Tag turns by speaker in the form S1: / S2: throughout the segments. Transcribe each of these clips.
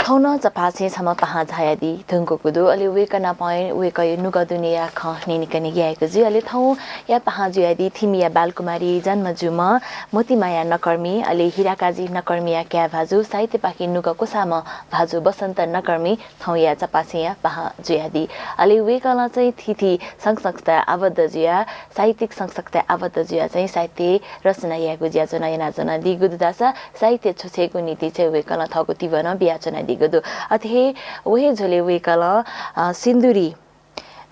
S1: Thona Zapase sama Pahazayadi, Tungudu, Ali Wekana point, Weka Nuga Dunia, Ninikani Yakazi, Ali Thon, Ya Pahazuyadi, Timia Balkumari, Jan Majuma, Motimaya Nakarmi, Ali Hirakazi Nakarmia Kavazu, Saiti Paki Nuga Kusama, Vazu Basanta Nakarmi, Thoya Zapasea, Pahazuyadi, Ali Wekala Titi, Sangsakta Avadazia, Saitik Sangsakta Avadazia, Saiti, Rosana Yaguzia Zona Di Gudasa, Saiti Choseguniti, Wekala Tagotivana, Biachana. दिगदो अथे वही झोले वेकला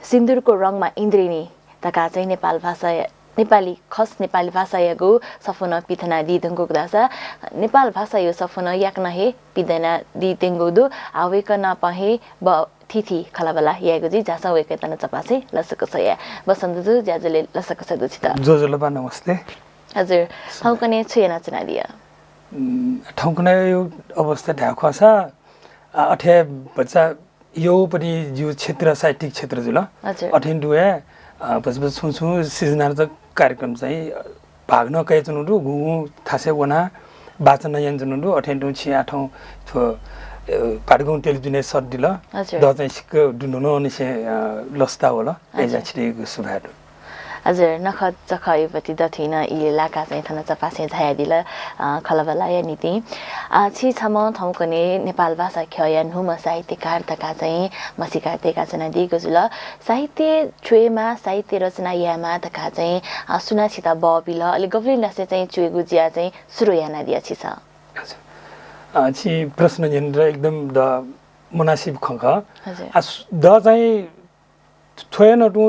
S1: सिन्दुरको रङमा इन्द्रिणी तका चाहिँ नेपाल भाषा नेपाली खस नेपाली भाषा यागु सफुना पिथना दिदंगु दासा नेपाल भाषा यो सफुना याक नहे पिदना दिदंगु आवेकना पहे ब थिथि खलाबला यागु जी जासा वेकतना चपासे लसकसया बसन्तजु ज्याजले लसकसदु छिता
S2: जोजोलबा नमस्ते
S1: हजुर ठाउँकने छुयना चना दिया
S2: ठाउँकने यो अवस्था ढाखसा अठे बच्चा यो पनि जो क्षेत्र साहित्यिक क्षेत्र जुल अठेन दुए बस सुन्छु सिजनार कार्यक्रम चाहिँ भाग्न कय जनुडु गु थासे वना वाचन यन जनुडु अठेन दु छि आठौ थो पाडगुन टेलिभिजन सट दिल द चाहिँ सिक दुनो निसे लस्ता होला एजा छिरेको सुभादु
S1: हजुर नखत चखयपति दथिना इलाका चाहिँ थना चपासे झायादिला खलबला या नीति छि छम थौकने नेपाल भाषा खयन हुम साहित्यकार तका चाहिँ मसिकातेका जना दिगो जुल साहित्य छुएमा साहित्य रचना यामा तका चाहिँ सुना छिता बबिल अलि गब्लिनसे चाहिँ चुएगु जिया चाहिँ सुरु याना दिया छि छ
S2: हजुर छि प्रश्न जेन्द्र एकदम द मुनासिब खंख द चाहिँ थोय नटु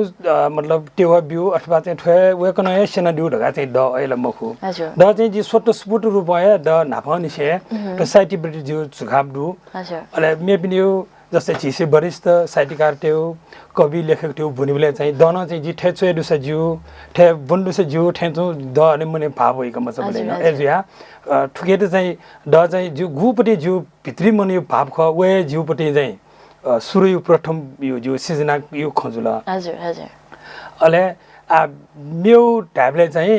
S2: मतलब टेवा बिउ अथवा चाहिँ थोय वेकन सेना दिउ ढगा चाहिँ द अहिले मखु द चाहिँ जी स्वत स्फुट रूपमा द नाफनिसे त साहित्यप्रति जो सुझाव दु अले मे पनि यो जस्तै छिसे वरिष्ठ साहित्यकार त्यो कवि लेखक त्यो भुनिबले चाहिँ दन चाहिँ जी ठेचो दुस जिउ ठे बन्डुस जिउ ठेचो द अनि मने भाव होइक मतलब हैन एजिया ठुके त चाहिँ द चाहिँ जो गुपटी जिउ भित्री मने भाव ख वे जिउपटी चाहिँ सुरु प्रथम यो जो सिजना यो खजुला
S1: हजुर हजुर
S2: अले म्यौ ट्याबले चाहिँ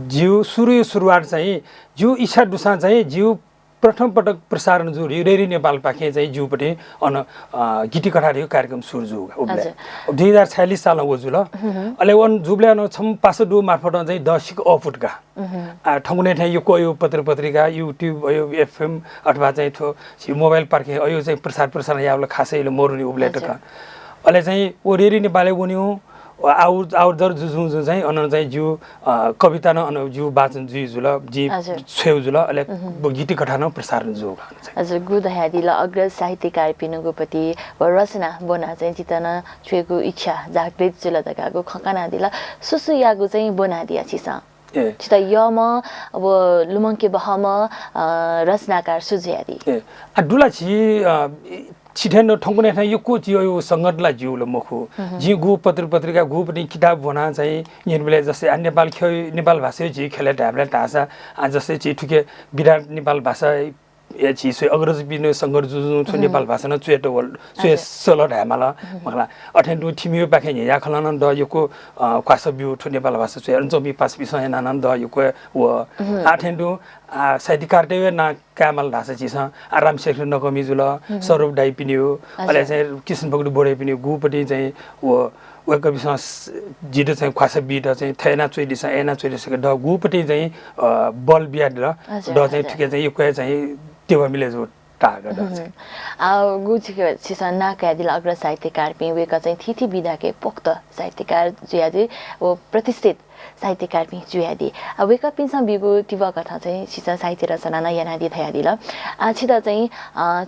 S2: जिउ सुरुवात चाहिँ जिउ इच्छा दुसा चाहिँ जिउ प्रथम पटक प्रसारण जो रेरी नेपाल पाखे चाहिँ जिउपटे अन गीति कठारिको कार्यक्रम सुरु उबले 2046 सालमा वजुल अले वन जुबले न छम पासडु मार्फत चाहिँ दशिक अफुटका ठंगुने ठाई यो कोयो पत्रिका युट्युब यो एफएम अथवा चाहिँ थो मोबाइल पार्के यो चाहिँ प्रसारण यावले खासैले मोरुनी उबले टका अले चाहिँ ओ रेरी नेपालले वन्यौ आउटडोर जुजु चाहिँ अन चाहिँ जिउ कविता न अन जिउ वाचन जुल जी छेउ जुल अले गीति कठान प्रसारण जो
S1: हजुर गुदहादिला अग्रज साहित्यकार पिनुगोपति रचना बना चाहिँ चितन छुएको इच्छा जागृत जुल दगाको खकाना दिला सुसु यागु चाहिँ बना दिया छिसा छिता यम अब लुमंके बहम रचनाकार सुझ्यादी
S2: दुला छि छिठेन ठंगुने ठाई यो को जियो यो संगठनलाई जिउल मखु जि गु पत्रिका गु पनि किताब बना चाहिँ यिनले जस्तै नेपाल नेपाल भाषा जि खेले ढाबले टासा जस्तै छि ठुके विराट नेपाल भाषा या छि सो अग्रज बिनो संगठ जुजु नेपाल भाषा न चुएटो चुए सल ढामाला मखला अठेन ठिमियो पाखे या खलन द योको क्वास बिउ ठु नेपाल भाषा चुए जमी पास विषय नानन द योको व आठेन साहित्यकार देव ना कामल भाषा छिस आराम शेखर नकमी जुल सौरभ दाइ पिनियो अले चाहिँ कृष्ण बगडु बोडे पिनियो गुपटी चाहिँ व वेक विषय जिड चाहिँ खास बिट चाहिँ थैना चुइदिस एना चुइदिस द गुपटी चाहिँ बल बिया द चाहिँ ठिकै चाहिँ यो चाहिँ त्यो मिले जो टागा द
S1: गुचिके छिसन नाका दिल अग्र साहित्यकार पि वेका चाहिँ थिथि विधाके पोक्त साहित्यकार जुयादि वो प्रतिष्ठित साहित्यकार पि जुयादि वेका पिन्सा बिगु तिवा कथा चाहिँ छिसा साहित्य रचना न यानादि थयादिल छिदा चाहिँ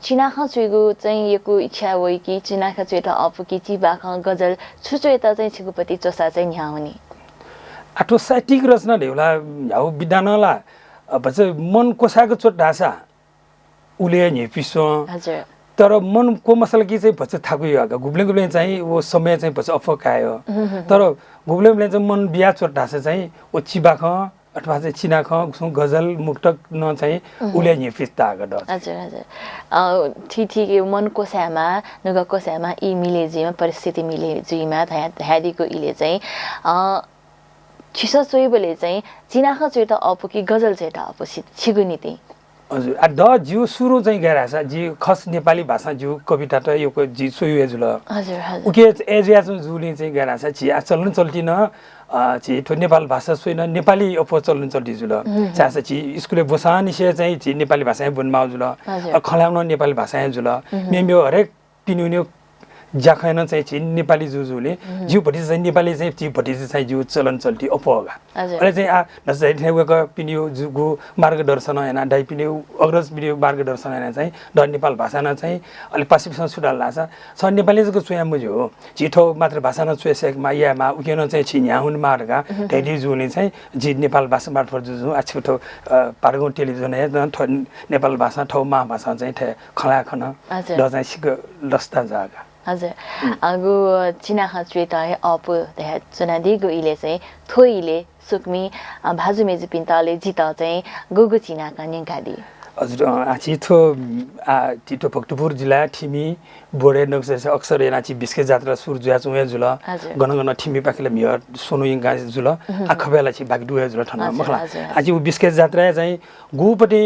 S1: चिनाख चुइगु चाहिँ यको इच्छा होइ कि चिनाख चुइटा अपुकी चिबाख गजल छुचुएता चाहिँ छिगुपति चोसा चाहिँ यहाँ हुने
S2: आठो साहित्यिक रचना देउला याउ विधानला बच मन कोसाको चोट ढासा उले नि पिसो
S1: हजुर
S2: तर मन को मसला कि चाहिँ भछ थाकुयो गुब्ले चाहिँ वो समय चाहिँ भछ अफकायो तर गुब्ले चाहिँ मन बिया चोट ढासा चाहिँ ओ चिबाख अथवा चाहिँ चिनाख गजल मुक्तक न चाहिँ उले नि फिस्ता गड
S1: हजुर हजुर थिथि मन कोसामा नग कोसामा इ मिले जिमा परिस्थिति मिले जिमा धादिको इले चाहिँ छिसो चोइबले चाहिँ चिनाख चोइटा अपुकी गजल चोइटा अपोसित छिगुनिति
S2: हजुर द जिउ सुरु चाहिँ गइरहेछ जी खस नेपाली भाषा जिउ कविता त यो जी सोयु जुल
S1: हजुर हजुर
S2: उके एजिया जुले चाहिँ गइरहेछ छि चल्नु चल्टिन छि ठो नेपाल भाषा सोइन नेपाली अप चल्नु चल्टि जुल चास छि स्कुले बसानी से चाहिँ छि नेपाली भाषा बोनमा जुल खलाउन नेपाली भाषा जुल मेम्यो हरेक पिनुन्यो जाखैन चाहिँ छि नेपाली जुजुले जिउपट्टि चाहिँ नेपाली चाहिँ जिउपट्टि चाहिँ जिउ चलन चल्टी अपोगा अहिले चाहिँ आ नसै ठेगको पिन्यो जुगु मार्गदर्शन हैन डाइ पिन्यो अग्रज पिन्यो मार्गदर्शन हैन चाहिँ द नेपाल भाषा न चाहिँ अलि पासिपसँग सुडाल लाछ छ नेपालीको चुया मुजो हो जिठो मात्र भाषा न चुएसेकमा यामा उकेन चाहिँ छि यहाँ हुन मार्गा ढैडी जुले चाहिँ जि नेपाल भाषा मार्फत जुजु आछुटो पारगौ टेलिभिजन हे नेपाल भाषा ठौ मा भाषा चाहिँ ठे खला खन द चाहिँ सिक लस्ता जागा
S1: हजुर आगो चिना खच्वे त अप देह चुनादी गो इले चाहिँ थोइले सुकमी भाजु मेजु पिन्ताले जित चाहिँ गुगु चिना कन्याकादी
S2: हजुर आछि थो तितो भक्तपुर जिल्ला ठिमी बोडे नक्से अक्सर एनाछि बिस्के जात्रा सुर जुया चुया जुल गनगन ठिमी पाखिले मियर सोनुइङ गा जुल आखबेला छि बाग दुया जुल ठन मखला आछि उ बिस्के जात्रा चाहिँ गुपटी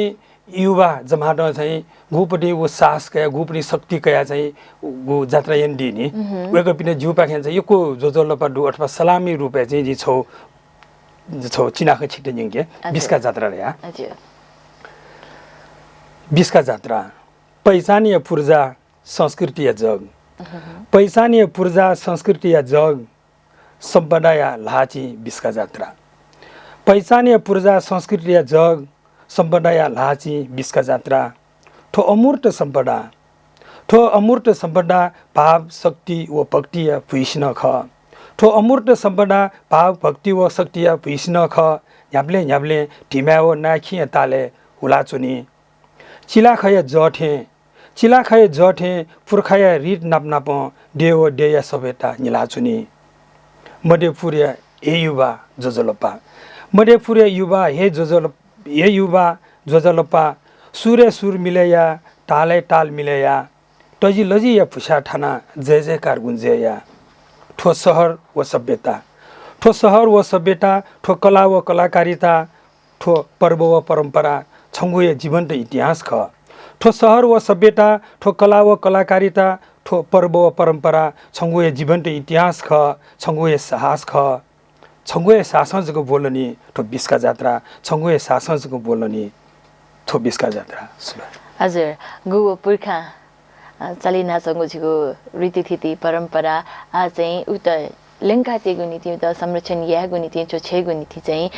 S2: युवा जमाट चाहिँ गुपटी वो साहस कया गुपटी शक्ति कया चाहिँ गु जात्रा एन्डी नि वेको पिने जिउ पाखे चाहिँ यको जोजोलपा दु अथवा सलामी रुपे चाहिँ जि छौ छौ चिनाको छिटे जिङके बिस्का जात्रा रे
S1: हजुर
S2: बिस्का जात्रा पहिचानीय पूर्जा संस्कृति या जग पहिचानीय पूर्जा संस्कृति या जग सम्पदा या लाची बिस्का जात्रा पहिचानीय पूर्जा संस्कृति या जग सम्पदा या लाची बिस्का जात्रा ठो अमूर्त सम्पदा भाव शक्ति व भक्ति या भुइस्न ख ठो अमूर्त सम्पदा भाव भक्ति व शक्ति या भुइस्न ख ह्याब्ले ह्याब्ले ढिम्याओ नाखिया ताले हुलाचुनी चिलाखय जठे पुर्खाया रिट नाप डेव डेया सभ्यता निलाचुनी मध्यपुर्य हे युवा जोजलपा मध्यपुर्य युवा हे युवा जोजलपा सूर्य सुर मिलेया ताले ताल मिलेया टजी लजी या फुसा ठाना जय जयकार गुन्जेया ठो सहर व सभ्यता ठो कला व कलाकारिता ठो पर्व व परम्परा छङ्गुए जीवन्त इतिहास ख ठो सहर व सभ्यता ठो कला व कलाकारिता ठो पर्व व परम्परा छङ्गुए जीवन्त इतिहास ख छङ्गुए साहस ख छङ्गुए सासंजको बोलनी ठो बिस्का जात्रा छङ्गुए सासंजको बोलनी ठो बिस्का जात्रा
S1: हजुर गु पुर्खा चलिना छङ्गुको रीतिथिति परम्परा आ चाहिँ उत लेङ्कातेको नीति उत संरक्षण यागो नीति जो छेगो नीति चाहिँ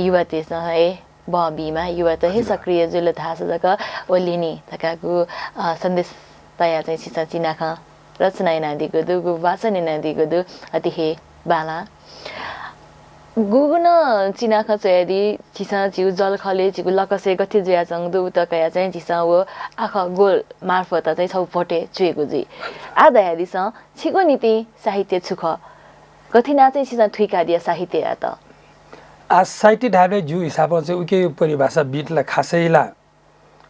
S1: युवा देश है बबीमा युवा त हे सक्रिय जुल थाहा छ जक ओलिनी तकाको सन्देश तया चाहिँ सिसा चिनाख रचना नादिको दु गु वाचन नादिको दु अति हे बाला गुगुन चिनाख चयदी चिसा जिउ जल खले जिउ लकसे गति जुया जङ दु त कया चाहिँ चिसा व आख गोल मार्फत चाहिँ छौ फटे चुएको जी आधा यादिस छिगो नीति साहित्य छुख कथिना चाहिँ चिसा थुइका दिया साहित्य या त
S2: आ साहित्य ढाबे जु हिसाबमा चाहिँ उके परिभाषा बिटला खासैला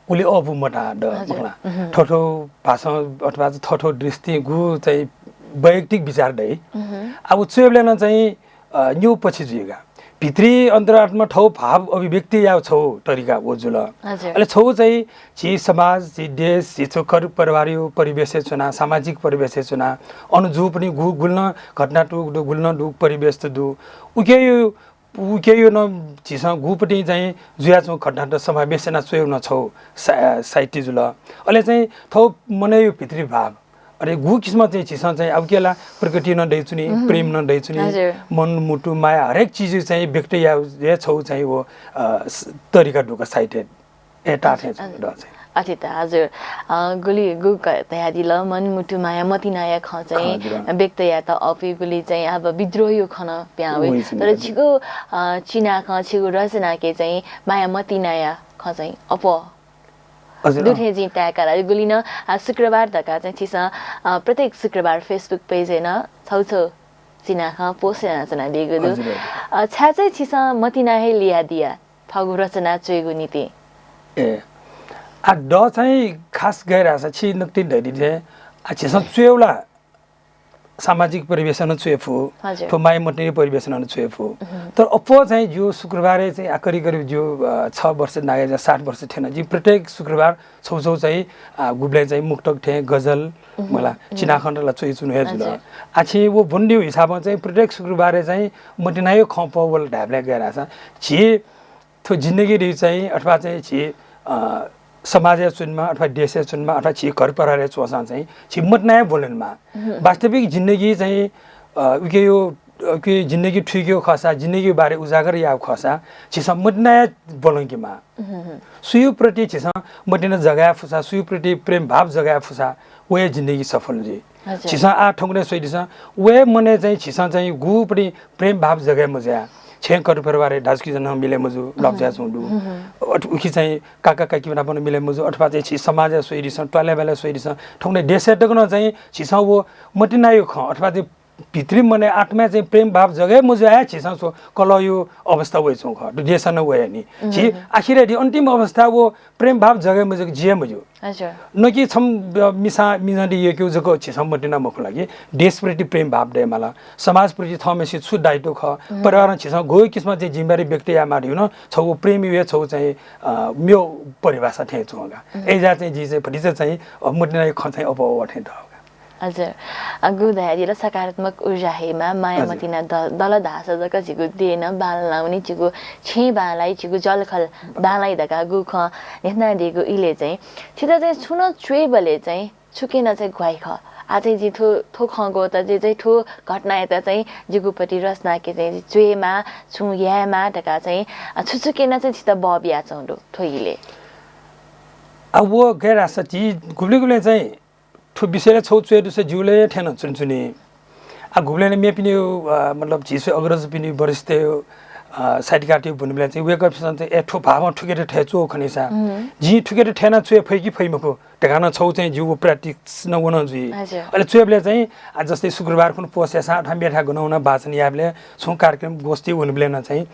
S2: उले अबु मटा दला ठठो भाषा अथवा ठठो दृष्टि गु चाहिँ वैयक्तिक विचार दै अब चेबले न चाहिँ न्यू पछि जुगा भित्री अन्तरात्मा ठौ भाव अभिव्यक्ति या छौ तरिका ओजुल अहिले छौ चाहिँ छि समाज छि देश छि छोकर परिवारियो परिवेश चुना सामाजिक परिवेश चुना अनुजु पनि गुल्न घटना टुक दु गुल्न दुक परिवेश दु उके यो न चिसा गुपटी चाहिँ जुया छौ घटना त समावेश न चोय न छौ साहित्य जुल अहिले चाहिँ थौ मनै यो भित्री भाव अरे गु किस्म चाहिँ चिसा चाहिँ अब केला प्रकृति न दैचुनी प्रेम न दैचुनी मन मुटु माया हरेक चीज चाहिँ व्यक्त या छौ चाहिँ वो तरिका ढुका साहित्य एटा थे चाहिँ
S1: अथिता हजुर गुली गु तयारी ल मन मुटु माया मति नाया ख चाहिँ व्यक्त या त अपि गुली चाहिँ अब विद्रोही खन प्यावे तर छिगो चिना ख छिगो रचना के चाहिँ माया मति नाया ख चाहिँ अप दुखे जी ट्यागरा गुलिन शुक्रबार धका चाहिँ चिसा प्रत्येक शुक्रबार फेसबुक पेज हैन छौछौ चिना ख पोस्ट रचना दिएको दु छा चाहिँ चिसा मति नाहे लिया दिया फगु रचना चोइगु नीति
S2: ए आ ड चाहिँ खास गइरहेछ छि नक्ति ढैडी थे आ छिसन चुएउला सामाजिक परिवेशन चुएफु
S1: हजुर
S2: तो माय मटने परिवेशन चुएफु तर अप्पो चाहिँ जो शुक्रबारे चाहिँ करिब करिब जो 6 वर्ष नागे 60 वर्ष थिएन जी प्रत्येक शुक्रबार छौछौ चाहिँ गुब्ले चाहिँ मुक्तक थे गजल मला चिनाखण्डला चोइ चुनु हे जुल आछि वो बन्डियो हिसाबमा चाहिँ प्रत्येक शुक्रबारे चाहिँ मटिनायो खपवल ढाबले गएर छ छि थो जिन्दगी रि चाहिँ अथवा चाहिँ छि समाज चुनमा अथवा देश चुनमा अथवा छि घर परिवार चोसा चाहिँ छि मटनाय बोलनमा वास्तविक जिन्दगी चाहिँ उके यो के जिन्दगी ठिक्यो खसा जिन्दगी बारे उजागर या खसा छिसा मटनाय बोलंकीमा सुयु प्रति छिसा मटिन जगा फुसा सुयु प्रति प्रेम भाव जगा फुसा वे जिन्दगी सफल जी छिसा आ ठंगने सोइदिसा वे मने चाहिँ छिसा चाहिँ गु पनि प्रेम भाव जगा मजा छेन कर परिवार ढास्की जन मिले मजु लब्जा छुंडु उखि चाहिँ काका काकी बना पनि मिले मजु अथवा चाहिँ छि समाज सोइदिसा टले बेला सोइदिसा ठंगने देशे टकन चाहिँ छिसा वो मटिनायो ख अथवा चाहिँ भित्री मने आत्मा चाहिँ प्रेम भाव जगे मुझे आया छिसा सो कल यो अवस्था वइ छौ ख देशन वइ नि छि आखिर अन्तिम अवस्था वो प्रेम भाव जगे मुझे जिए मुझे
S1: हजुर
S2: न कि छम मिसा मिजडी यो के जको छिसा मटिना मखु लागि देश प्रति प्रेम भाव दे मला समाज प्रति थमेसी छु दाइतो ख परिवार छिसा गयो किस्म चाहिँ जिम्मेवारी व्यक्ति या मार्यो न छौ प्रेमी वे छौ चाहिँ म्यो परिभाषा थे छौगा एजा चाहिँ जी चाहिँ फटिसे चाहिँ मटिना ख चाहिँ अब वठे द
S1: हजुर गुधारी र सकारात्मक ऊर्जा हेमा मायामतिना दल धास जक झिगु देन बाल लाउने झिगु छे बालाई झिगु जलखल बालाई दका गुख नेतना दिगु इले चाहिँ छिता चाहिँ छुन चुएबले चाहिँ छुकेन चाहिँ ग्वाइ ख आजै जी थो खगो त जे चाहिँ ठो घटना यता चाहिँ जिगुपट्टि रसना के चाहिँ चुएमा छु यामा दका चाहिँ छुचुकेन चाहिँ छिता बबिया चौडो थोइले
S2: अब वो गैर आसती गुब्ले चाहिँ ठो विषयले छौ चुए दुसे जिउले ठेन चुनचुनी आ गुब्ले मे पनि मतलब झिसो अग्रज पनि बरिस्ते साइड काट्यो भन्नुले चाहिँ वेक अप चाहिँ ए ठो भावमा ठुकेर ठेचो खनिसा जी ठुकेर ठेना चुए फैकी फैमको ढकाना छौ चाहिँ जिउ प्र्याक्टिस नहुन जुइ अहिले चुएबले चाहिँ जस्तै शुक्रबार कुन पोसेसा अथवा मेठा गनाउन बाचन याबले छौ कार्यक्रम गोष्ठी हुनुले न चाहिँ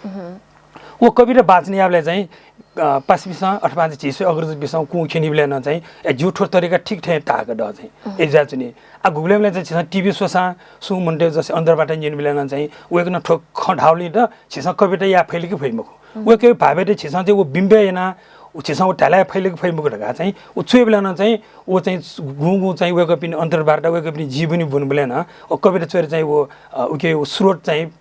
S2: वो कविता बाचन याबले चाहिँ पासबिसा अथवा चाहिँ झिसो अग्रज बिसा कु खिनिबले न चाहिँ जुठो तरिका ठीक ठे टाक द चाहिँ एजा चुनी आ गुब्लेमले चाहिँ टिभी सोसा सु मन्टे जस अन्दरबाट निनबले न चाहिँ वेक न ठोक खढाउली त छिसा कविता या फैलिक फैमको वे के भाबेटे छिसा चाहिँ वो बिम्बे हैन उ छिसा वो ढाला फैलिक फैमको ढका चाहिँ उ चुएबले न चाहिँ वो चाहिँ गुगु चाहिँ वेक पिन अन्तरबाट वेक पिन जीवनी बुनबले न ओ कविता चोरे चाहिँ वो उके स्रोत चाहिँ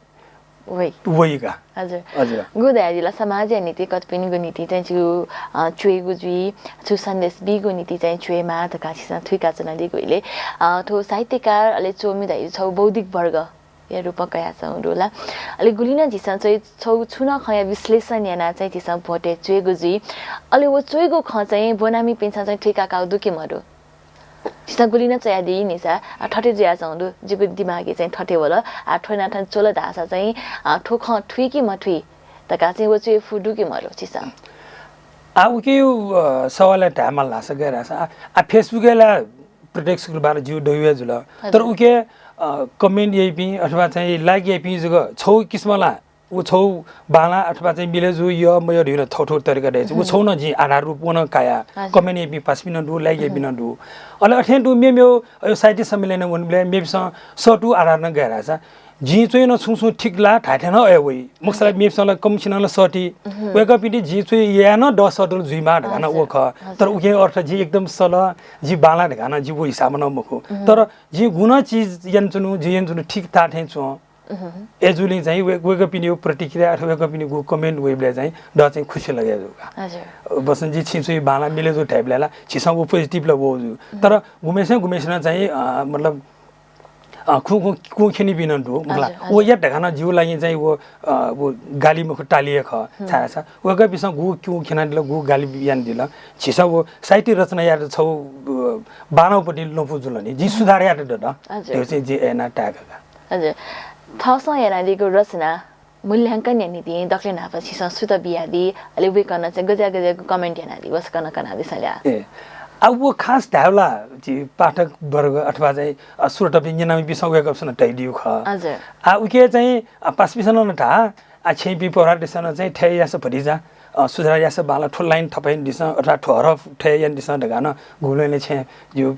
S2: वइगा
S1: हजुर हजुर गुदाजीला समाज नीति कतपिनीको नीति चाहिँ चुएगु जुई छु सन्देश बिगु नीति चाहिँ चुएमा त काछिसा थुइका चनादिगु इले थो साहित्यकार अले चोमी दाइ छौ बौद्धिक वर्ग या रूपमा कया छौ रोला अले गुलिना जिसा चाहिँ छौ छुना खया विश्लेषण याना चाहिँ जिसा भोटे चुएगु जुई अले वो चुएगु ख चाहिँ बोनामी पिन्सा चाहिँ थुइका काउ दुके मरु जिसा गुलिना चाहिँ आदि निसा ठटे जिया चाउँदु जिगु दिमागी चाहिँ ठटे होला ठोना ठन चोला धासा चाहिँ ठोख ठुई कि मठुई त का चाहिँ वो चाहिँ फुडु कि मरो चिसा
S2: आ उके सवाल टामल लास गरास आ फेसबुकला प्रत्येक शुक्रबार जिउ दोइवे जुल तर उके कमेन्ट यपि अथवा चाहिँ लाइक यपि जग छौ किस्मला वो छौ बाला अथवा चाहिँ मिलेजु यो म यो ढिरो थोथो तरिका रहेछ वो छौ न जी आधार रूप वन काया कमेन्ट यपि पास मिन दु लाइक यपि न दु अले अठे दु मेम्यो यो साइट सम्मेलन वनले मेबिस सटु आधार न गराछ जी चाहिँ न छुछु ठीक ला ठाठे न अय वइ मक्सला मेबिसला कमिसनला सटी वेक पिटी जी चाहिँ या न 10 सटल जुइमा ढाना ओख तर उके अर्थ जी एकदम सल जी बाला ढाना जी वो हिसाब न मखो तर जी गुना चीज यन चुनु जी यन चुनु ठीक ठाठे छु एजुली चाहिँ वेक पिनी प्रतिक्रिया अथवा वेक पिनी गु कमेन्ट वेबले चाहिँ द चाहिँ खुसी लाग्यो
S1: हजुर
S2: बसन्जी छिसु बाला मिले जो टाइपलेला छिसा वो पोजिटिभ ल वो तर घुमेसन चाहिँ मतलब कु खिनी बिन दु मतलब वो या ढकाना जिउ लागि चाहिँ वो गाली मुख टालिए ख छाया छ वेक बिस गु क्यु खिना दिल गु गाली बियान दिल छिसा वो साहित्य रचना या छौ बानाउपटि लपु जुल नि जी सुधार या द त्यो चाहिँ जे एना ट्याग
S1: हजुर थसा यानादिको रचना मूल्याङ्कन यानिदि दक्षिण नापछि संस्कृत बियादि अलि वेकन चाहिँ गजागजाको कमेन्ट यानादि वसकन कनादि सल्या
S2: ए अब वो खास धावला जी पाठक वर्ग अथवा चाहिँ सुरट पिञ्जनामी बिसौगेको छन टाइदिउ ख हजुर आ उके चाहिँ पास बिसन न था आ छेपी पराटेसन चाहिँ ठे यास भरिजा सुधार यास बाला ठो लाइन थपाइन दिस अथवा ठो हरफ ठे यान दिस ढगान घुलेले छे यो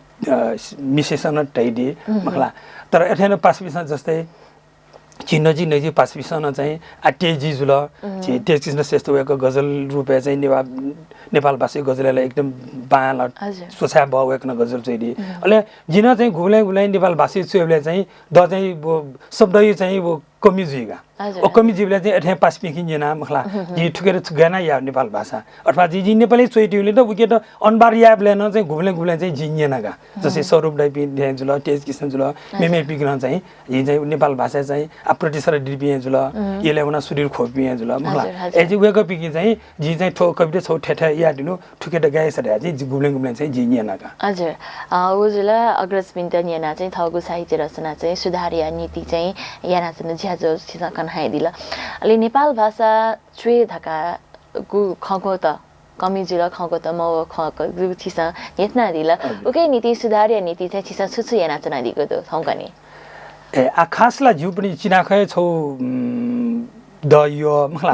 S2: मिसेसन टैदि मखला तर एथेन पास बिसन जस्तै चिन्नजी नजी पास बिसन चाहिँ आटेजी जुल जे तेज कृष्ण श्रेष्ठ भएको गजल रुपे चाहिँ नेपाल भाषी गजललाई एकदम बाल सोचा भएको गजल चाहिँ अहिले जिन चाहिँ घुले नेपाल भाषी चुएले चाहिँ द चाहिँ शब्द चाहिँ कमी जुइगा ओ कमी जीवले चाहिँ एठे पास पिकिन जना मखला जी ठुकेर ठुगाना या नेपाल भाषा अथवा जी नेपाली चोइटिउले त उके त अनबार याबले न चाहिँ घुले चाहिँ जिन्यनागा जस्तै स्वरूप दाइपि जुल तेज कृष्ण जुल मेमे पिकिन चाहिँ जी चाहिँ नेपाल भाषा चाहिँ आप्रति सर डिपि जुल यसले हुन सुरिर खोपि जुल मखला एजी वेक पिकि चाहिँ जी चाहिँ ठो कविता छौ ठेठा या दिनु ठुकेट गाए सरे चाहिँ घुले चाहिँ जिन्यनागा
S1: हजुर उजुला अग्रज पिन्टन याना चाहिँ थगु साहित्य रचना चाहिँ सुधारिया नीति चाहिँ याना चाहिँ ज्याजो सिसकन हाइदिला अलि नेपाल भाषा चुए धका गु खगो त कमी जुल खगो त म खको गु छिसा यतना दिला ओके नीति सुधारिया नीति चाहिँ छिसा सुसु याना चाहिँ दिगो त थौकनी
S2: ए आ खासला जिउ पनि चिनाखै छौ द यो मखला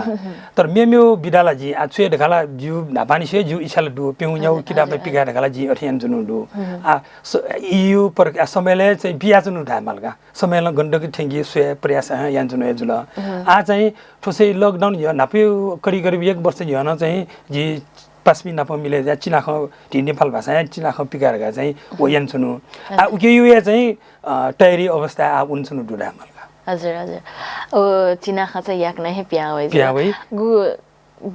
S2: तर मेम्यो बिडाला जी आ छुए ढकाला जिउ नापानी से जिउ इछाल दु पेउन्याउ किताब पिगा ढकाला जी अठियान जुनु दु आ इयु पर समयले चाहिँ बिया जुनु ढामलगा समयले गण्डकी ठेंगी सुए प्रयास यान जुनु जुल आ चाहिँ ठोसे लकडाउन यो नाप्यो करिब 1 वर्ष यो न चाहिँ जी पासमी नाप मिले जा चिनाख ति नेपाल भाषा चिनाख पिगारगा चाहिँ ओ यान जुनु आ उके यो चाहिँ तयारी अवस्था आ उन जुनु दु ढामल
S1: हजुर हजुर ओ चिनाखा चाहिँ याक नै प्यावै गु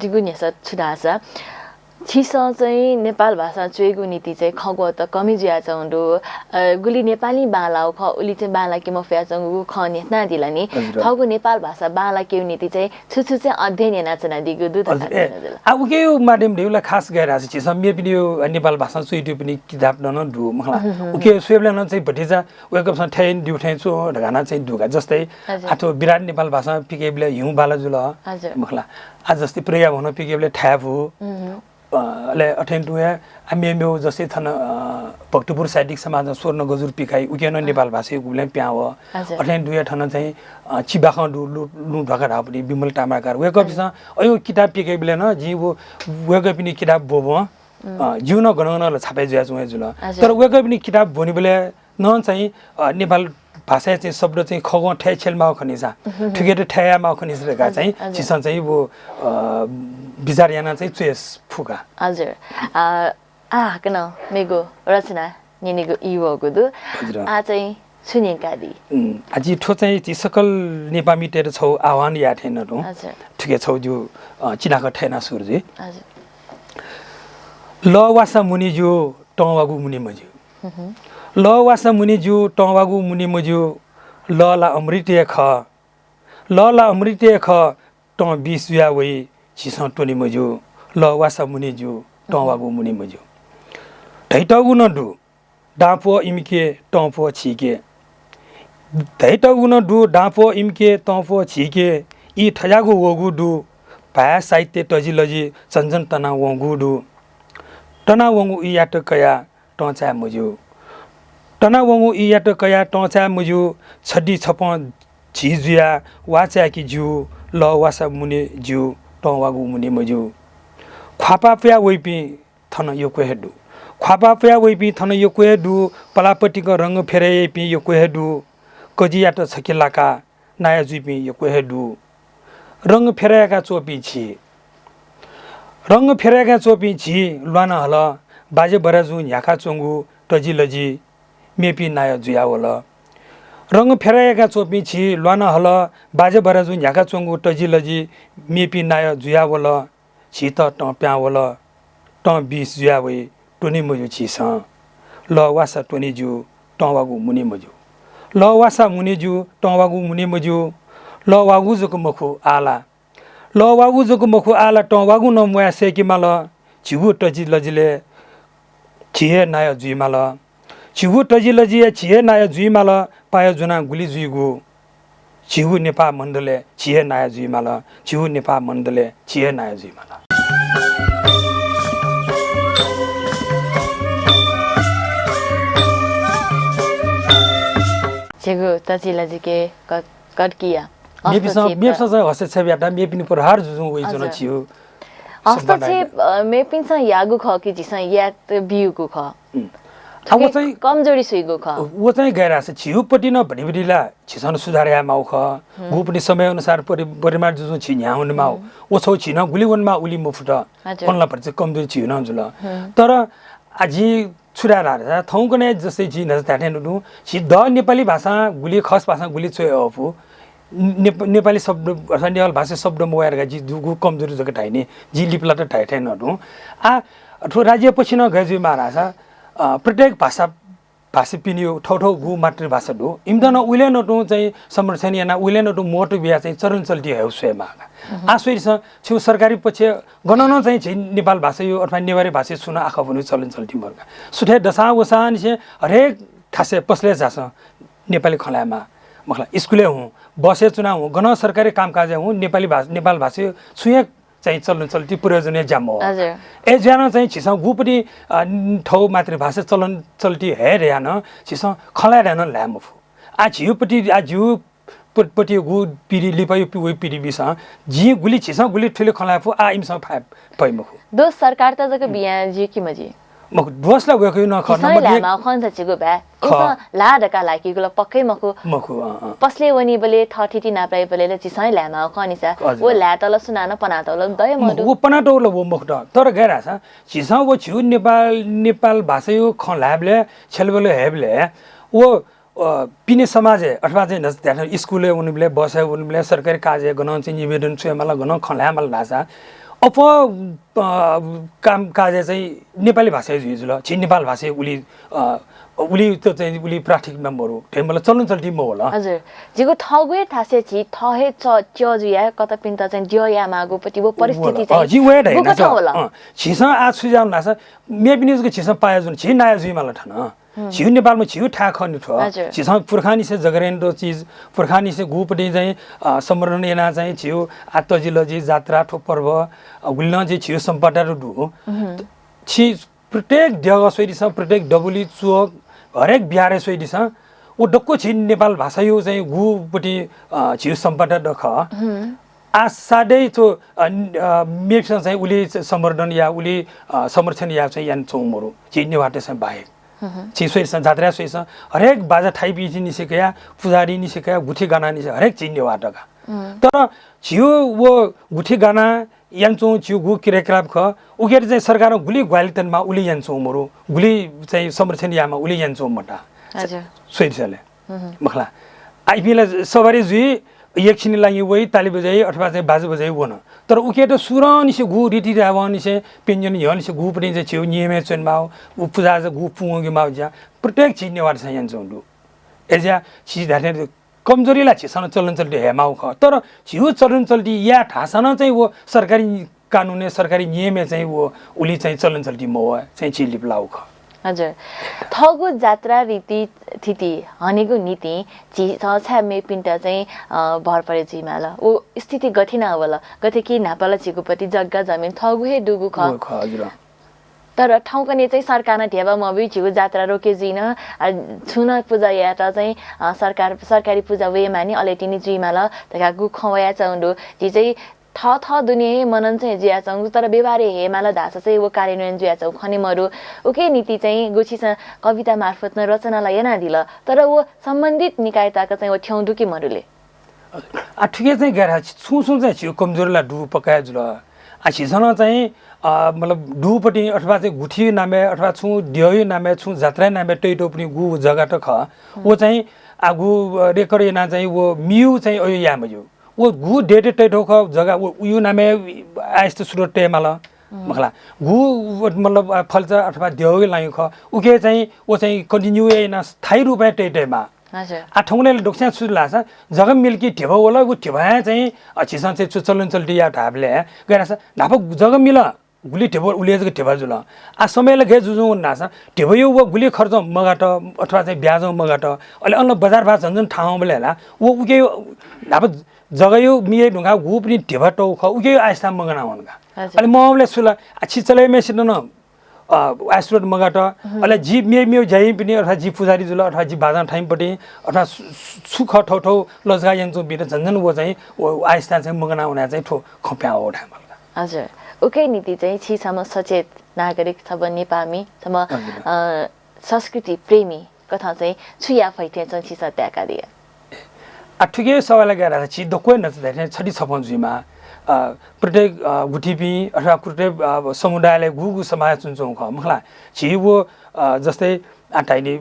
S1: दिगु नेसा छुदासा छिसा चाहिँ नेपाल भाषा चुएगु नीति चाहिँ खगो त कमी ज्या चौंडु गुली नेपाली बालाउ ख उली चाहिँ बाला के म फ्या चंगु ख नेतना दिला नि खगु नेपाल भाषा बाला के नीति चाहिँ छुछु चाहिँ अध्ययन याना दिगु दु
S2: आ उके यो माध्यम देउला खास गएर छ छिसा मे पनि यो नेपाल भाषा चुइटु पनि किताब न दु मखला उके स्वेबले न चाहिँ भटिजा वेकअप स ठैन दिउ ठै छु ढगाना चाहिँ दुगा जस्तै आठो विराट नेपाल भाषा पिकेबले हिउँ बाला जुल मखला आज जस्तै प्रिया भन पिकेबले ठ्याफु ले अठेन्टुया आमेम्यो जस्तै थन भक्तपुर साहित्यिक समाज स्वर्ण गजुर पिखाई उकेन नेपाल भाषी गुले प्याव अठेन्टुया थन चाहिँ चिबाख लु ढका पनि बिमल टामाकार वेकअप अयो किताब पिकेबले न जी वो वेकअप पनि किताब बोब जिउन गणगण छापे जुया जुल तर वेकअप पनि किताब बोनि बेले न चाहिँ नेपाल भाषा चाहिँ शब्द चाहिँ खगो ठे छेलमा खनिसा ठुकेट ठेयामा खनिसका चाहिँ चिसन चाहिँ वो विचार याना चाहिँ चुएस फुका
S1: हजुर कन मेगो रचना निनेगो इवगो दु आ चाहिँ सुनिका दि
S2: आजि ठो चाहिँ ती सकल नेपामी टेर छौ आह्वान या ठेन रो
S1: हजुर
S2: ठुके छौ जो चिनाको ठेना सुरजी
S1: हजुर
S2: ल वासा मुनि जो टवागु मुनि मज्यू ल वासा मुनि जो टवागु मुनि मज्यू ल ला अमृतय ख ल ला अमृतय ख ट 20 या वइ छिसा टोनी मज्यू ल वासा मुनि जो टवागु मुनि मज्यू ढैटगु न दु डापो इमके टपो छिके ढैटगु न दु डापो इमके टपो छिके इ ठयागु वगु दु भा साहित्य टजिलजी चञ्चन तना वगु दु तना वगु याट कया टचा मज्यू तना वगु याट कया टचा मज्यू छड्डी छप झिजुया वाचा कि जु ल वासा मुनि जु टवागु मुनि मज्यू ख्वापा प्या वइपि थन यो कोहेडु ख्वापा प्या वइपि थन यो कोहेडु पलापटिको रंग फेरेपि यो कोहेडु कजियाट छकेलाका नाया जुइपि यो कोहेडु रंग फेराएका चोपी छि रंग फेराएका चोपी छि ल्वान हल बाजे बराजु न्याखा चोंगु टजिलजी मेपी नाया जुयावल रंग फेराएका चोपी छि ल्वान हल बाजे बराजु न्याखा चोंगु टजिलजी मेपी नाया जुयावल छि त ट प्यावल ट 20 जुयावे टोनी मजु छि स ल वासा टोनी जु टवागु मुनि मजु ल वासा मुनि जु टवागु मुनि मजु ल वागु जको मखु आला ल वागु जको मखु आला टवागु न मुया सेकिमाल छिगु टजिलजीले छिहे नाय जुइमाल छिगु टजिलजी छिहे नाय जुइमाल पायो जुना गुली जुइगु छिगु नेपा मण्डले छिहे नाय जुइमाल छिगु नेपा मण्डले छिहे नाय जुइमाल
S1: छिगु टजिलजी के कटकिया
S2: मेपिसा चाहिँ हसे छबि आटा मेपिनी प्रहार जुजु वइ जुन छियो
S1: हस्तक्षेप मेपिन्छ यागु ख कि जिस या बियुगु ख
S2: अब चाहिँ
S1: कमजोरी सुइगु ख
S2: वो चाहिँ गइरहेछ छिउपट्टि न भनिबडिला छिसन सुधारे माउ ख गुपनि समय अनुसार परिमाण जुन छि न्याउन माउ ओ छौ छिन गुलिवनमा उली मुफुट पन्ला पर्छ कमजोरी छिन जुल तर आजि छुरा रार थौको नै जस्तै जि न ताठे नु छि द नेपाली भाषा गुली खस भाषा गुली छोय अफु नेपाली शब्द अथवा नेपाली भाषा शब्द मोयर जि दुगु कमजोरी जक ठाइने जि लिपलाट ठाइठै नडु आ ठो राज्य पछि न गजु महाराजा प्रत्येक भाषा पिनियो ठौ गु मातृभाषा दो इम्दन उले नटु चाहिँ संरक्षण याना उले नटु मोटो बिया चाहिँ चरण चल्ती है स्वयं आसुरी छ छु सरकारी पक्ष गणन चाहिँ नेपाल भाषा यो अथवा नेवारी भाषा सुन आखा पनि चलन चल्ती मर्का सुठे दशा वसा निसे हरेक खासे पसले जास नेपाली खलामा मखला स्कुले हुँ बसे चुनाव हुँ गण सरकारी कामकाज हुँ नेपाल भाषा छुया चाहिँ चलन चल्ती प्रयोजनीय जाम हो ए ज्यान चाहिँ छिस गुपटी ठौ मातृभाषा चलन चल्ती हेर यान छिस खला रहन ल्याम आ झिउपटी आ झिउ पटी गु पिरी लिपायो पिउ पिरी बिस जि गुली छिस गुली ठुले खला फु आ इमस पैमखु
S1: दो सरकार त जक बिया जि कि मजी
S2: मख दोसला गएको न खर्न
S1: म ल्यामा खन छ छिगु बा इसा ला ढका लाकी गुला पक्कै मखु पसले वनी बले ठठिटी नाप्राइ बले चिसै ल्यामा खनिसा ओ ल्या तल सुनान पना तल दय मडु
S2: वो पना तल वो मखट तर गैरा छ चिसा वो छु नेपाल भाषा यो ख ल्याबले छलबले हेबले वो पिने समाज अथवा चाहिँ नस्ते स्कुले उनीले बसे उनीले सरकारी कार्य गर्न चाहिँ निवेदन छ मलाई गर्न खल्यामल भाषा अप काम काज चाहिँ नेपाली भाषा जुल छि नेपाल भाषा उली त चाहिँ उली प्राथमिकमा मरु तेमला चलन चल्ती म होला
S1: हजुर जिगो थगुए थासे छि थहे च जुया कता पिन्ता चाहिँ ज्यो या मागो पति वो परिस्थिति चाहिँ
S2: जी वे ढैना छ छिस आ सुजाउ नास मे बिनिजको छिस पाए जुन छि नाय जुइ मला ठन छिउ नेपालमा छिउ ठा खनि ठो छिस पुर्खानी से जगरेन्डो चीज पुर्खानी से गुपटी चाहिँ समरण एना चाहिँ छिउ आत्तजिलजी जात्रा ठो पर्व गुल्न चाहिँ छिउ सम्पटा र दु छि प्रत्येक जग्गा सोइदिस प्रत्येक डबुली चोक हरेक बिहारे सोइदिस ओ डक्को छि नेपाल भाषा यो चाहिँ गुपटी छिउ सम्पटा दख आ साडै तो मेप्स चाहिँ उली समर्दन या उली समर्थन या चाहिँ यान चौमरो छि नेवाटे चाहिँ बाहेक चिसोइस जात्रा सोइस हरेक बाजा ठाई बिजी निसेकया पुजारी निसेकया गुठी गाना निसे हरेक चिन्ने वाटका तर छिउ वो गुठी गाना यान्चो छिउ गु किरेक्राप ख उकेर चाहिँ सरकार गुली ग्वालितनमा उली यान्चो मरो गुली चाहिँ संरक्षण यामा उली यान्चो मटा हजुर सोइसले मखला आइपिला सवारी जुई एकछिन लागि वही ताली बजाई अथवा चाहिँ बाजा बजाई वन तर उके त सुरनी से गु रिटी रावनी से पेन्जन यन से गु पनि चाहिँ छिउ नियमे चन माउ उ पूजा ज गु पुंगे माउ जा प्रत्येक चीज नेवार छ यन जोंडु एजा चीज धाने कमजोरीला छ सन चलन चल्ती हे माउ ख तर छिउ चलन चल्ती या ठासन चाहिँ वो सरकारी कानुनले सरकारी नियमे चाहिँ वो उली चाहिँ चलन चल्ती मो चाहिँ चिलिप लाउ ख
S1: हजुर थगु जात्रा रीति थिति हनेगु नीति छि छ मे पिन्टा चाहिँ भर परे जिमाला ओ स्थिति गथिना होला गथे कि नापाला छिगुपति जग्गा जमिन थगु हे डुगु ख
S2: हजुर
S1: तर ठाउँकने चाहिँ सरकार ढेबा मबि छिगु जात्रा रोके जिन छुन पूजा या त चाहिँ सरकारी पूजा वे मानि अलेटिनी जिमाला तका गु खवया चाउन्डो जि चाहिँ थ दुनिया मनन चाहिँ जिया चाउ तर व्यवहार हेमाला धासा चाहिँ वो कार्यान्वयन जिया चाउ खनिमरु उके नीति चाहिँ गुछिस कविता मार्फत न रचनालाई yana दिल तर वो सम्बन्धित निकायताका चाहिँ वो ठ्याउ दुकी मरुले
S2: आ ठिकै चाहिँ गरा छु चाहिँ छिउ कमजोरला डु पकाए जुल आ छिसन चाहिँ मतलब डुपटी अथवा चाहिँ गुठी नामे अथवा छु दियो नामे छु जात्रा नामे टैटो पनि गु जग्गा त ख वो चाहिँ आगु रेकर याना चाहिँ वो मिउ चाहिँ अयो यामजु वो गु डेटे टैटो ख जग्गा वो यु नामे आइस्त सुरत टेमाला मखला गु मतलब फल्छ अथवा दियो लागि ख उके चाहिँ वो चाहिँ कन्टिन्यू याना स्थायी रूपमा टैटेमा
S1: हजुर
S2: आ ठौले डोक्सा सुला छ जग्गा मिल्की ठेबा होला वो ठेबा चाहिँ छिसन चाहिँ चलन चल्टी या ढाबले गरास ढाप जग्गा मिल गुली ठेबो उलिएको ठेबा जुल आ समयले गे जुजु नास ठेबो यो वो गुली खर्च मगाट अथवा चाहिँ ब्याज मगाट अहिले अन्न बजार भात झन् ठाउँ बेला होला वो उके ढाप जग्गा यो मिए ढुङ्गा गु पनि ठेबा टौ ख उके आइस्ता मगना हुनका अहिले मले सुला छिचले मेसिन न आइस्रोट मगाट अहिले जी मे जाइ पनि अथवा जी पुजारी जुल अथवा जी बाजा ठाइमपट्टि अथवा सुख ठौ लजगा यन्चो बिर झन्झन वो चाहिँ आइस्ता चाहिँ मगना हुना चाहिँ ठो खप्या हो ठामलका
S1: हजुर उकै नीति चाहिँ छिसम्म सचेत नागरिक सब नेपामी सम संस्कृति प्रेमी कथा चाहिँ छुया फैथे चाहिँ छिसा त्याका दिए
S2: ठुके सवाल गएर छि दक्वे नचदै छडी छपन जुइमा प्रत्येक गुठीपी अथवा प्रत्येक समुदायले गुगु समाज चुन्छौँ ख मखला छि वो जस्तै आटाइने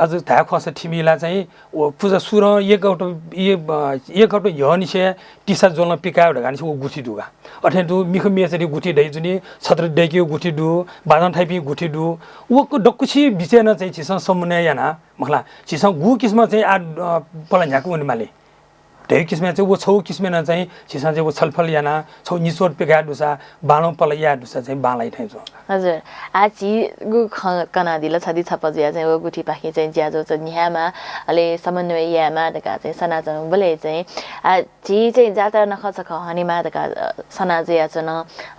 S2: अझ धा खस ठिमीला चाहिँ ओ पूजा सुर एक औट यनिसे टिसा जोल्न पिकायो ढगानि वो गुठी दुगा अथेन्तु मिखु मेसरी गुठी दै जुनि छत्र दैकियो गुठी दु बाजन थाइपी गुठी दु वो डक्कुछि बिचेन चाहिँ छिस समुने याना मखला छिस गु किस्म चाहिँ आ पला झ्याकु उनीमाले ढै किस्म चाहिँ वो छौ किस्म न चाहिँ छिस चाहिँ वो छलफल याना छौ निसोट पिका दुसा बालो पला या दुसा चाहिँ बालाई थाइछ
S1: हजुर आछि गु कना दिला छदि छप जिया चाहिँ वो गुठी पाखि चाहिँ ज्याजो चाहिँ न्यामा अले समन्वय यामा दका चाहिँ सनाज बोले चाहिँ छि चाहिँ जात्रा नखछ ख हनिमा दका सनाज या चन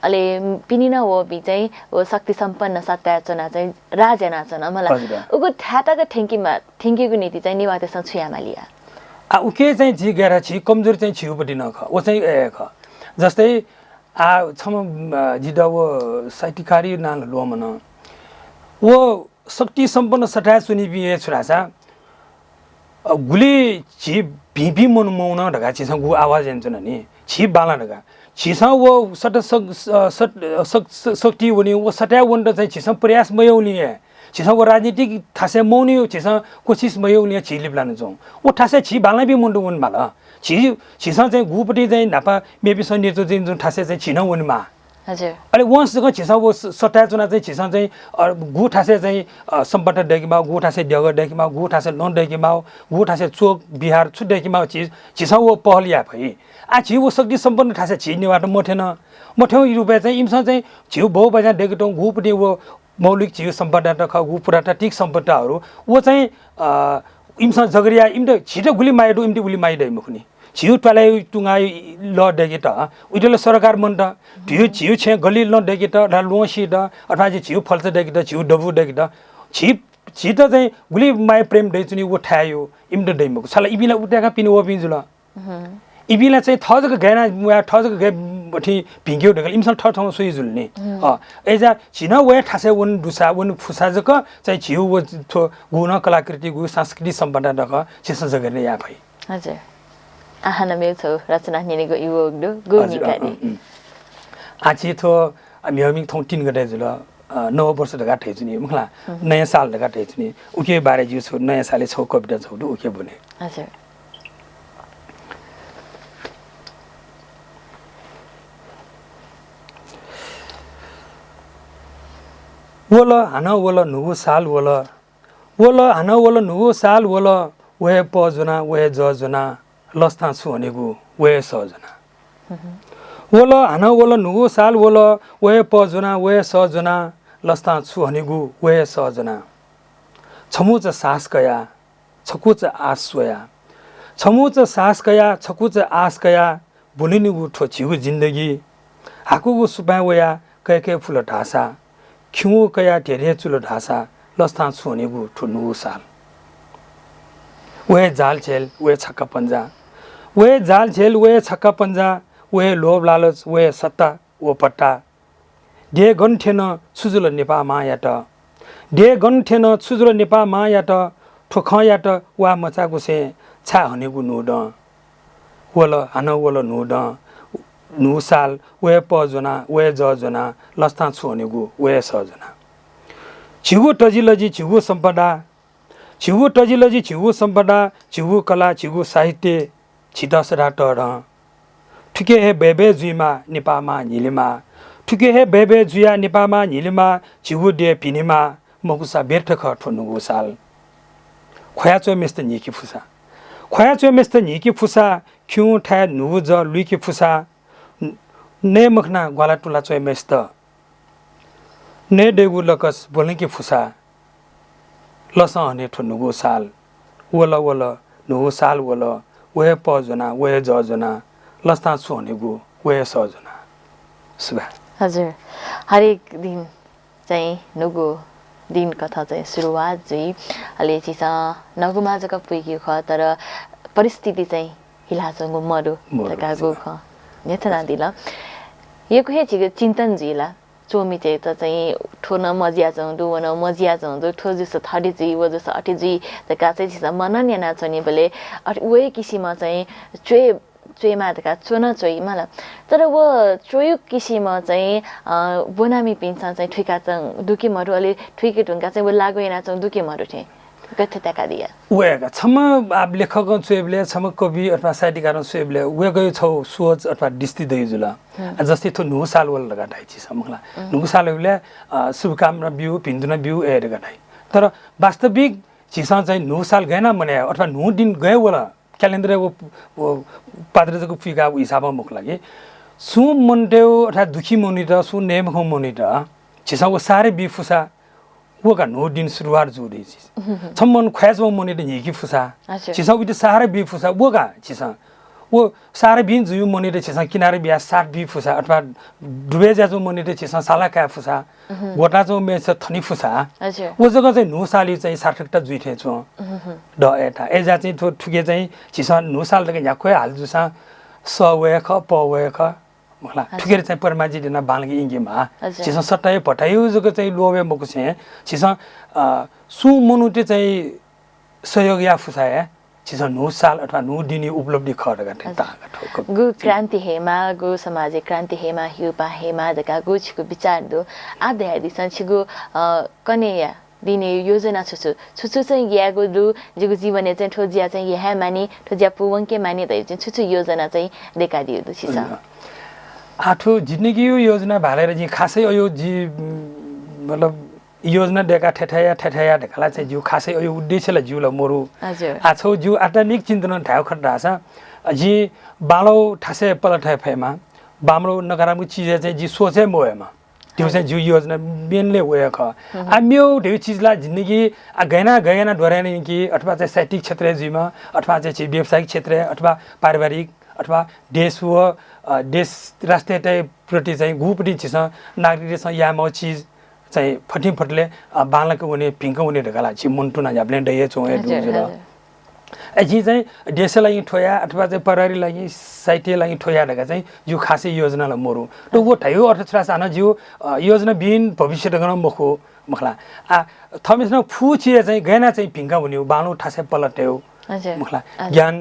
S1: अले पिनिन वो बि चाहिँ वो शक्ति सम्पन्न सत्ता चना चाहिँ राजा नाचन मलाई उगु थाटाको ठेंकीको नीति चाहिँ निवातेसँग छुयामा लिया
S2: उके चाहिँ झि गएर छि कमजोर चाहिँ छिउपट्टि नख ओ चाहिँ ए ख जस्तै छम जिदा वो साहित्यकारी नाल लोमन वो शक्ति सम्पन्न सटा सुनि बिए छुरासा गुली छि भिभि मन मौन ढगा छि गु आवाज एन्चन नि छि बाला ढगा छिसा वो सट शक्ति वनि वो सटा वन्ड चाहिँ छिसा प्रयास मयौली छिसा वो राजनीतिक थासे मौनी छिसा कोशिश मयौली छि लिप्लान जौ ओ थासे छि बाला बि मुन्डु वन बाला छिसा चाहिँ गुपटी चाहिँ नापा मेबी सन्नेतो चाहिँ जुन थासे चाहिँ छिन वनमा
S1: हजुर
S2: अले वंशको छिसा वो सटा चुना चाहिँ छिसा चाहिँ गु थासे चाहिँ सम्पट डेकिमा गु थासे डग डेकिमा गु थासे लोन डेकिमा गु थासे चोक बिहार छु डेकिमा छिसा वो पहलिया भई आ छि वो शक्ति सम्पन्न थासे छि निबाट मठेउ रुपैयाँ चाहिँ इमसा चाहिँ छिउ बहु बजा डेकेटौ गुपटी वो मौलिक छिउ सम्पदा त ख गु पुरातात्विक सम्पदाहरु वो चाहिँ इमसा जगरिया इमले छिटो गुली माइदो इमले गुली माइदै मुखनी छिउ टलाई टुङाइ ल डेकेट उइले सरकार मन त छिउ छे गली ल डेकेट र लोसी द अथवा छिउ फल्छ डेकेट छिउ डबु डेकेट छिट चाहिँ गुली माइ प्रेम दैचुनी वो ठायो इमले दैमुको छला इबिला उटेका पिन वो पिन्जुल इबिला चाहिँ थजक गएना मुया थजक गए बठी भिङ्ग्यो ढगल इमसल ठ ठाउँ सोइ जुल्ने एजा छिना वे ठासे वन दुसा वन फुसा जक चाहिँ छिउ वो थो गुण कलाकृति गु संस्कृति सम्पदा दक छिस जगने या भई
S1: हजुर आहाना मे छ रचना निनेको युवक दु गुनिकानी
S2: आछि थो म्यामिङ थौ 3 गते जुल 9 वर्ष ढगा ठैजुनी मखला नयाँ साल ढगा ठैजुनी उके बारे जु छु नयाँ साले छौ कविता छौ दु उके बने
S1: हजुर
S2: वला हना वला नुगु साल वला हना वला नुगु साल वला वे पजना वे जजना लस्ता छु भनेको वे सजना वला हना वला नुगु साल वला वे पजना वे सजना लस्ता छु भनेको वे सजना छमुच सास कया छकुच आस सोया छमुच सास कया छकुच आस कया बुनिनि उठो छिउ जिन्दगी हाकुगु सुपा वया कयके फुल ढासा खिउ कया ढेरे चुलो ढासा लस्ता छु भनेको ठुनु साल वे जाल छेल वे छक्का पंजा वे जाल छेल वे छक्का पंजा वे लोभ लालच वे सत्ता वो पट्टा डे गन्थेन सुजुल नेपा मायाट डे गन्थेन सुजुल नेपा मायाट ठोखयाट वा मचागुसे छा हनेगु नुड वल हन वल नुड नु साल वे पजना वे जजना लस्ता छु भनेको वे सजना छिगु टजिलजी छिगु सम्पदा छिगु टजिलजी छिगु सम्पदा छिगु कला छिगु साहित्य छिदसरा टर ठुके हे बेबे जुइमा नेपामा झिलिमा ठुके हे बेबे जुया नेपामा झिलिमा छिगु डे पिनिमा मकुसा बेर्ठख ठोनुगु साल खोयाचो मेस्त निकी फुसा खोयाचो मेस्त निकी फुसा खिउ ठा नु ज लुकी फुसा ने मखना ग्वाला टुला चोय मेस्त ने डेगु लकस बोल्ने की फुसा लस हने ठुनुगु साल वला वला नु साल वला वे पजना वे जजना लस्ता छु हनेगु वे सजना सुबह
S1: हजुर हरेक दिन चाहिँ नुगु दिन कथा चाहिँ सुरुवात चाहिँ अलि चिसा नगुमा जका पुइकी ख तर परिस्थिति चाहिँ हिलासँग मरु तकागु ख नेथना दिला यो कुहे 지금 진단지라 조미제 चाहिँ ठोन मजिया जाउँदु वन मजिया जाउँदु ठो जस्तो 30G वो जस्तो 80G त काचाहिँ छिसा मनन या नाचनी बले वे किसिम चाहिँ चुएमा त का चुन चुइ मला तर वो चुयु किसिम चाहिँ बोनामी पिन्छ चाहिँ ठुका चाहिँ दुकीमहरु अलि ठुकी ढुंगा चाहिँ वो लागो या नाचौ दुकीमहरु थे गथेताका दिया
S2: वेगा छम आप लेखक चुएबले छम कवि अथवा साहित्यकार चुएबले वे गयो छौ सोच अथवा दिस्ती दैजुला जस्तै थो नु साल वल लगा ढाइछि समखला नु सालले शुभकामना बिउ भिन्दुना बिउ एरे गढाइ तर वास्तविक छिसा चाहिँ नु साल गएन मने अथवा नु दिन गए वला क्यालेन्डर वो पाद्रजको फिगा हिसाबमा मुख लागि सु मनदेउ अथवा दुखी मनि त सु नेम खौ मनि त छिसा वो सारे बिफुसा वो का नो दिन शुरुआत जोड़ी चीज छमन ख्याजो मने त हिकी फुसा छिसा उति सारे बि फुसा वो का छिसा वो सारे बिन जुयु मने त छिसा किनारे बिया सात बि फुसा अथवा डुबे जाजो मने त छिसा साला का फुसा गोटा जो मे छ थनी फुसा वो जगह चाहिँ नो साली चाहिँ सार्थकता जुइथे छु ड एटा एजा चाहिँ थो ठुके चाहिँ छिसा नो साल त या खोइ हाल जुसा स वे ख प वे ख मला ठुकेर चाहिँ परमाजी दिन बालगी इंगीमा छिसा सटाय पटायो जको चाहिँ लोबे मको छ छिसा सु मनुटे चाहिँ सहयोग या फुसाए छिसा नो साल अथवा नो दिनी उपलब्धि खर गते ताका ठोक
S1: गु क्रान्ति हेमा गु सामाजिक क्रान्ति हेमा हिउपा हेमा जका गु छिको विचार दो आधे दिसन छिगु कनेया दिने योजना छुछु चाहिँ यागु दु जिगु जीवने चाहिँ ठोजिया चाहिँ यहा मानी ठोजिया पुवंके मानी त चाहिँ छुछु योजना चाहिँ देखा दियो दु छिसा
S2: आठो जिन्दगी योजना भालेर जी खासै अयो जी मतलब योजना देखा ठेठाया देखला चाहिँ जिउ खासै अयो उद्देश्यले जिउला मोरु
S1: हजुर
S2: आछौ जिउ आत्मिक चिन्तन ठाउ खड्डा छ जी बालो ठासे पलठाय फेमा बाम्रो नकारात्मक चीज चाहिँ जी सोचे मोएमा त्यो चाहिँ जिउ योजना मेनले होय ख आम्यो त्यो चीजला जिन्दगी गएना डोराने कि अथवा चाहिँ साहित्यिक क्षेत्र जिमा अथवा चाहिँ व्यावसायिक क्षेत्र अथवा पारिवारिक अथवा देश हो देश राष्ट्रियता प्रति चाहिँ गुपटी छिस नागरिकसँग याम चीज चाहिँ फटिफटले बालको हुने पिङ्क हुने ढकाला छि मुन्टुना जाब्ले डये चो एजी चाहिँ देशलाई ठोया अथवा चाहिँ परिवारलाई लागि साहित्यलाई ठोया ढका चाहिँ यो खासै योजनालाई मोरु त वो ठयो अर्थशास्त्र सानो जिउ योजना बिन भविष्य ढगन मखो मखला थमिसना फु छि चाहिँ गएना चाहिँ पिङ्का हुने बालो ठासे पलट्यो मखला ज्ञान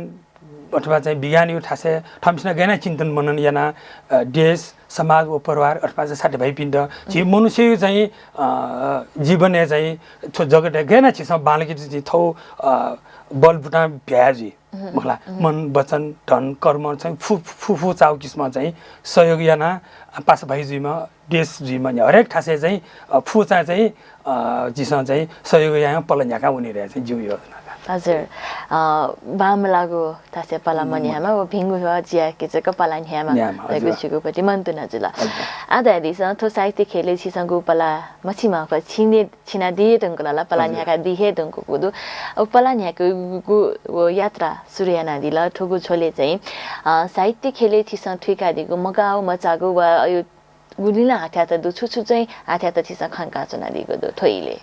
S2: अथवा चाहिँ विज्ञान यो ठासे थमिसना गएना चिन्तन मनन याना देश समाज व परिवार अथवा चाहिँ साथीभाइ पिण्ड जी मनुष्य चाहिँ जीवन चाहिँ छो जगत गएना छिस बालकी चाहिँ थौ बल बुटा भ्याजी मखला मन वचन धन कर्म चाहिँ फु चाउ किस्म चाहिँ सहयोग याना पास भाइजीमा देश जीमा हरेक ठासे चाहिँ फु चाहिँ जिसँग चाहिँ सहयोग यहाँ पलन याका हुने रहेछ जिउ योजना
S1: हजुर बाम लागो तासे पला मन्यामा व भिंगु हो जिया के चाहिँ कपला न्यामा लगु छिगु पति मन्तु नजुला आधा दिस थो साहित्य खेले छिसंगु पला मछिमा क छिना दिए दंगला पला न्याका दिहे दंगु गुदु पला न्याको गु यात्रा सूर्यना दिला ठगु छोले चाहिँ साहित्य खेले छिसं ठिका दिगु मगाउ मचागु व यो गुलिला हाथ्या त दुछु चाहिँ हाथ्या त छिसं खंका चना दिगु दु थोइले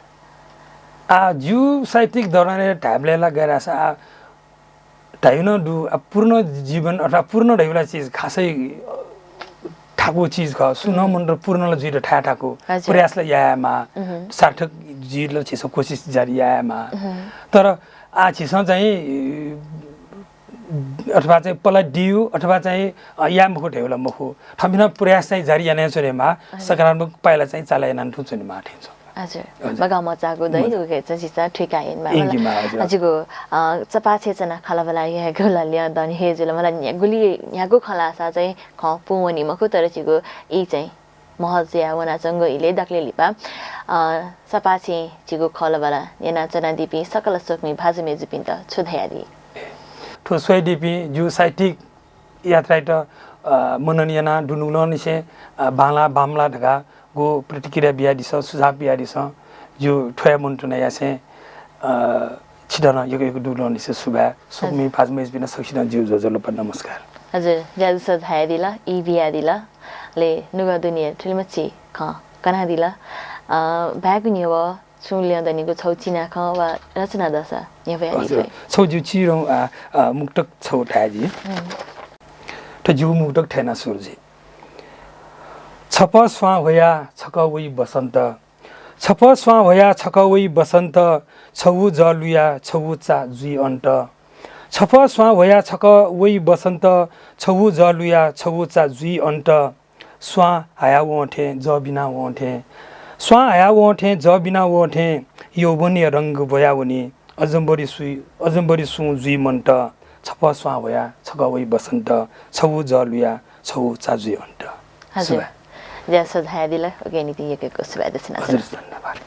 S2: जिउ साहित्यिक दौरान ढाब्लेला गरास ढाइन दु पूर्ण जीवन अथवा पूर्ण ढाइला चीज खासै ठाको चीज ख सुन मन र पूर्णला जुइ ठा ठाको प्रयासले यामा सार्थक जिलो छिस कोशिश जारी यामा तर छिस चाहिँ अथवा चाहिँ पला दिउ अथवा चाहिँ या मुखो ढेउला मुखो थमिन प्रयास चाहिँ जारी याने छरेमा सकारात्मक पाइला चाहिँ चालाय नान ठुचुनि माठिन्छ
S1: हजुर बगा मचाको दै दुखे चाहिँ सिसा ठिकाइनमा हजुरको चपा छेचना खलाबला यहाँ गोलाले दनि हेजुला मलाई गुली यहाँको खलासा चाहिँ ख पुवनी मको तर छिगो ई चाहिँ महजिया वना चंगो इले दक्ले लिपा सपा छे छिगो खलाबला याना चना दिपी सकल सोकमी भाजु मेजु पिन्त छुधयादी
S2: ठो सोइदिपी जु साहित्यिक यात्रा त मननियना दुनुन निसे बांला बामला ढका गो प्रतिक्रिया बिया दिस सुझाव बिया दिस जो ठोया मन्टुना यासे छिडना यो दुलो निसे सुबा सुमी फाजमेज बिना सक्षिना जिउ जोजलो पर नमस्कार
S1: हजुर ज्यादा सधाय दिला ई बिया दिला ले नुगा दुनिया ठिलमची ख कना दिला भागुनि व सुनले दनिको छौचिना ख वा रचना दशा यफया दिफै
S2: छौजु चिरो मुक्तक छौ थाजी त जिउ मुक्तक ठैना सुरजी छप स्वा भया छकवै बसन्त छप स्वा भया छकवै बसन्त छौ जलुया छौ चा जुई अन्त छप स्वा भया छकवै बसन्त छौ जलुया छौ चा जुई अन्त स्वा हाया वठे ज बिना वठे स्वा हाया वठे ज बिना वठे यौवनीय रंग बयावनी अजम्बरी सु जुई मन्त छप स्वा भया छकवै बसन्त छौ जलुया छौ चा जुई अन्त
S1: हजुर ज्यासो धाया दिला ओके नि तियेको सुबा दसना
S2: हजुर धन्यवाद